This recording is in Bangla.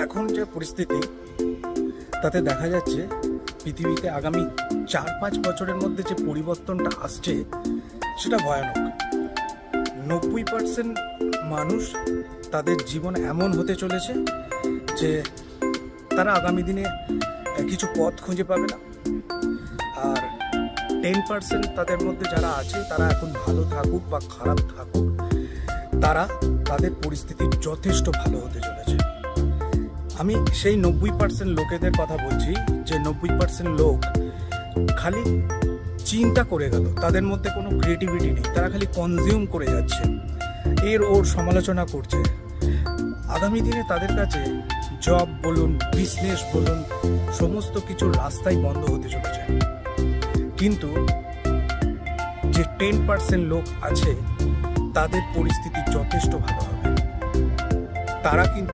এখন যে পরিস্থিতি তাতে দেখা যাচ্ছে পৃথিবীতে আগামী 4-5 বছরের মধ্যে যে পরিবর্তনটা আসছে সেটা ভয়ানক। 90% মানুষ তাদের জীবন এমন হতে চলেছে যে তারা আগামী দিনে কিছু পথ খুঁজে পাবে না। আর 10% তাদের মধ্যে যারা আছে তারা এখন ভালো থাকুক বা খারাপ থাকুক, তারা তাদের পরিস্থিতি যথেষ্ট ভালো হতে চলেছে। আমি সেই 90% লোকেদের কথা বলছি যে 90% লোক খালি চিন্তা করে গেল, তাদের মধ্যে কোনো ক্রিয়েটিভিটি নেই, তারা খালি কনজিউম করে যাচ্ছে, ওর সমালোচনা করছে। আগামী দিনে তাদের কাছে জব বলুন, বিজনেস বলুন, সমস্ত কিছুর রাস্তাই বন্ধ হতে চলেছে। কিন্তু যে 10% লোক আছে তাদের পরিস্থিতি যথেষ্ট ভালো হবে। তারা কিন্তু